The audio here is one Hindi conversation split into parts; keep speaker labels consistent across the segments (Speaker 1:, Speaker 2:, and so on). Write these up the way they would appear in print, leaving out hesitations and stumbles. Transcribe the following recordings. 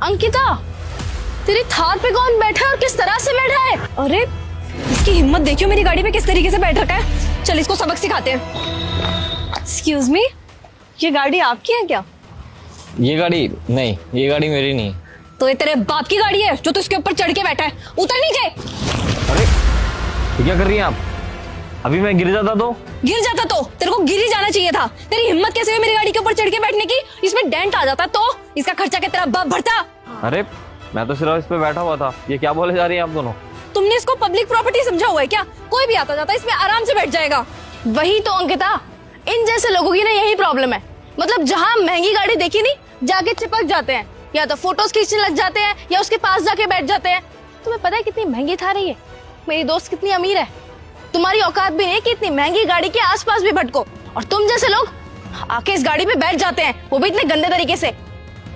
Speaker 1: अंकिता, तेरी थार पे कौन बैठा है और किस तरह से बैठा है?
Speaker 2: अरे इसकी हिम्मत देखियो, मेरी गाड़ी पे किस तरीके से बैठ रखा है। चल इसको सबक सिखाते हैं। एक्सक्यूज मी, ये गाड़ी आपकी है क्या?
Speaker 3: ये गाड़ी नहीं, ये गाड़ी मेरी नहीं।
Speaker 2: तो ये तेरे बाप की गाड़ी है जो तू इसके ऊपर चढ़ के बैठा है। उतर नीचे।
Speaker 3: अरे ये क्या कर रही हैं आप? अभी मैं गिर जाता तो?
Speaker 2: गिर जाता तो तेरे को गिर ही जाना चाहिए था। तेरी हिम्मत कैसे हुई मेरी गाड़ी के ऊपर चढ़ के बैठने की? इसमें डेंट आ जाता तो इसका खर्चा क्या तेरा बाप भरता?
Speaker 3: अरे मैं तो सिर्फ इस पे बैठा हुआ था। ये क्या बोले जा रही हैं आप दोनों?
Speaker 2: तुमने इसको पब्लिक प्रॉपर्टी समझा हुआ है क्या? कोई भी आता जाता इसमें आराम से बैठ जाएगा।
Speaker 1: वही तो अंकिता, इन जैसे लोगों की ना यही प्रॉब्लम है। मतलब जहाँ महंगी गाड़ी देखी नहीं, जाके चिपक जाते हैं, या तो फोटोज खींचने लग जाते हैं या उसके पास जाके बैठ जाते हैं। तुम्हें पता है कितनी महंगी थार है ये? मेरी दोस्त कितनी अमीर है। तुम्हारी औकात भी नहीं कि इतनी महंगी गाड़ी के आसपास भी भटको, और तुम जैसे लोग आके इस गाड़ी पे बैठ जाते हैं, वो भी इतने गंदे तरीके से।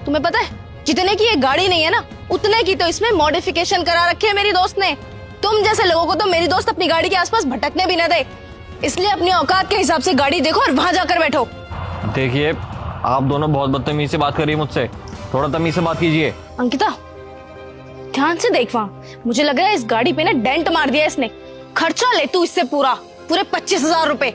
Speaker 1: तुम्हें पता है जितने की ये गाड़ी नहीं है ना, उतने की तो इसमें मॉडिफिकेशन करा रखी है मेरी दोस्त ने। तुम जैसे लोगों को तो मेरी दोस्त अपनी गाड़ी के आसपास भटकने भी न दे। इसलिए अपनी औकात के हिसाब से गाड़ी देखो और वहां जाकर बैठो।
Speaker 3: देखिए आप दोनों बहुत बदतमीज से बात कर रही है मुझसे। थोड़ा तमीज से बात कीजिए।
Speaker 1: अंकिता ध्यान से देख, वहां मुझे लग रहा है इस गाड़ी पे ना डेंट मार दिया इसने। खर्चा ले तू इससे पूरे 25,000 रुपए।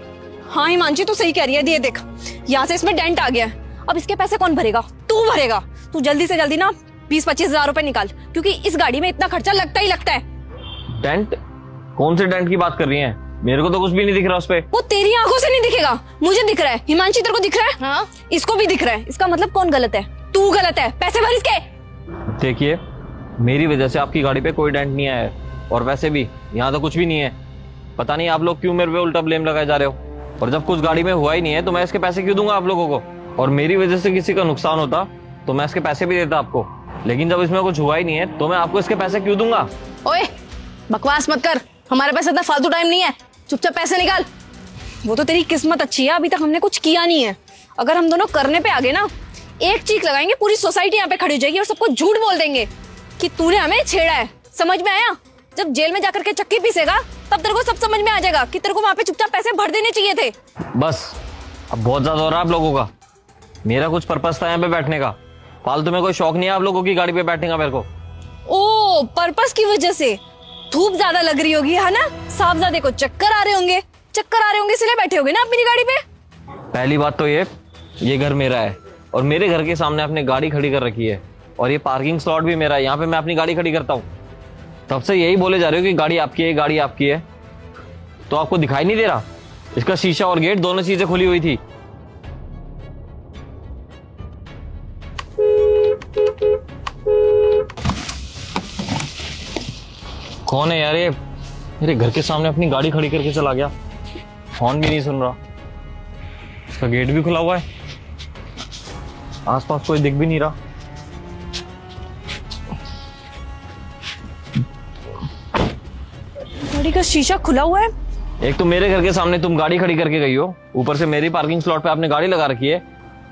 Speaker 2: हाँ हिमांशी तू सही कह रही है। ये देख, यहाँ से इसमें डेंट आ गया है। अब इसके पैसे कौन भरेगा? तू भरेगा। तू जल्दी से जल्दी ना 20-25,000 रुपए निकाल, क्योंकि इस गाड़ी में इतना खर्चा लगता ही लगता है।
Speaker 3: डेंट? कौन से डेंट की बात कर रही हैं? मेरे को तो कुछ भी नहीं दिख रहा उस पे।
Speaker 2: वो तेरी आंखों से नहीं दिखेगा, मुझे दिख रहा है। हिमांशी तेरे को दिख रहा है?
Speaker 1: हाँ,
Speaker 2: इसको भी दिख रहा है। इसका मतलब कौन गलत है? तू गलत है। पैसे भर इसके।
Speaker 3: देखिए मेरी वजह से आपकी गाड़ी पे कोई डेंट नहीं आया है, और वैसे भी यहाँ तो कुछ भी नहीं है। पता नहीं आप लोग क्यों मेरे पे उल्टा ब्लेम लगाए जा रहे हो। और जब कुछ गाड़ी में हुआ ही नहीं है तो मैं इसके पैसे क्यों दूंगा आप लोगों को? और मेरी वजह से किसी का नुकसान होता तो मैं इसके पैसे भी देता आपको, लेकिन जब इसमें कुछ हुआ ही नहीं है तो मैं आपको इसके पैसे क्यों दूंगा?
Speaker 1: ओए बकवास मत कर, हमारे पास इतना फालतू टाइम नहीं है। चुपचाप पैसे निकाल।
Speaker 2: वो तो तेरी किस्मत अच्छी है, अभी तक हमने कुछ किया नहीं है। अगर हम दोनों करने पे आ गए ना, एक चीख लगाएंगे, पूरी सोसाइटी यहाँ पे खड़ी हो जाएगी और सबको झूठ बोल देंगे कि तूने हमें छेड़ा है। समझ में आया? जब जेल में जाकर के चक्की पीसेगा तब तेरे को सब समझ में आ जाएगा कि तेरे को वहाँ पे चुपचाप पैसे भर देने चाहिए थे।
Speaker 3: बस अब बहुत ज्यादा हो रहा है आप लोगों का। मेरा कुछ पर्पस था यहाँ पे बैठने का। फालतू में कोई शौक नहीं है आप लोगों की गाड़ी पे बैठने का मेरे को।
Speaker 2: ओ पर्पस की वजह से धूप ज्यादा लग रही होगी है ना? साहबजादे को चक्कर आ रहे होंगे, इसलिए बैठे होगे ना अपनी गाड़ी पे।
Speaker 3: पहली बात तो ये घर मेरा है और मेरे घर के सामने आपने गाड़ी खड़ी कर रखी है, और ये पार्किंग स्लॉट भी मेरा है। यहाँ पे मैं अपनी गाड़ी खड़ी करता हूँ। तब से यही बोले जा रहे हो कि गाड़ी आपकी है, गाड़ी आपकी है। तो आपको दिखाई नहीं दे रहा? इसका शीशा और गेट दोनों चीजें खुली हुई थी। कौन है यार ये? मेरे घर के सामने अपनी गाड़ी खड़ी करके चला गया। फोन भी नहीं सुन रहा। इसका गेट भी खुला हुआ है। आसपास कोई दिख भी नहीं रहा।
Speaker 2: गाड़ी का शीशा खुला हुआ है।
Speaker 3: एक तो मेरे घर के सामने तुम गाड़ी खड़ी करके गई हो, ऊपर से मेरी पार्किंग स्लॉट पे आपने गाड़ी लगा रखी है।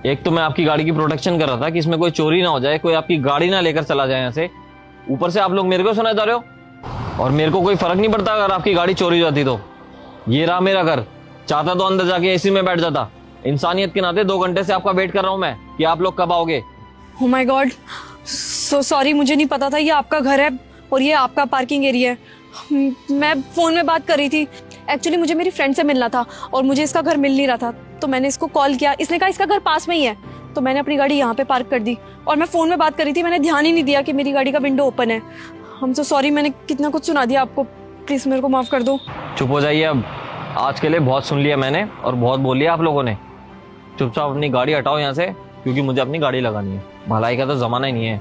Speaker 3: एक तो मैं आपकी गाड़ी की प्रोटेक्शन कर रहा था कि इसमें कोई चोरी ना हो जाए, कोई आपकी गाड़ी ना लेकर चला जाए यहाँ से। ऊपर से आप लोग मेरे को सुना जा रहे हो, और मेरे को कोई फर्क नहीं पड़ता अगर आपकी गाड़ी चोरी हो जाती तो। ये रहा मेरा घर। चाहता तो अंदर जाके एसी में बैठ जाता। इंसानियत के नाते 2 घंटे से आपका वेट कर रहा हूँ मैं कि आप लोग कब आओगे।
Speaker 2: Oh my God, so sorry, मुझे नहीं पता था ये आपका घर है और ये आपका पार्किंग एरिया है। मैं फोन में बात कर रही थी। एक्चुअली मुझे मेरी फ्रेंड से मिलना था और मुझे इसका घर मिल नहीं रहा था, तो मैंने इसको कॉल किया। इसने कहा इसका घर पास में ही है, तो मैंने अपनी गाड़ी यहाँ पे पार्क कर दी। और मैं फोन में बात कर रही थी, मैंने ध्यान ही नहीं दिया कि मेरी गाड़ी का विंडो ओपन है। हम so सॉरी, मैंने कितना कुछ सुना दिया आपको। प्लीज मेरे को माफ कर दो।
Speaker 3: चुप हो जाइए अब। आज के लिए बहुत सुन लिया मैंने और बहुत बोल लिया आप लोगों ने। चुपचाप अपनी गाड़ी हटाओ यहाँ से, क्योंकि मुझे अपनी गाड़ी लगानी है। भलाई का तो जमाना ही नहीं है,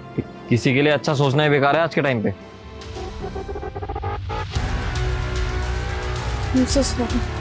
Speaker 3: किसी के लिए अच्छा सोचना ही बेकार है आज के टाइम पे।
Speaker 2: I'm so sorry.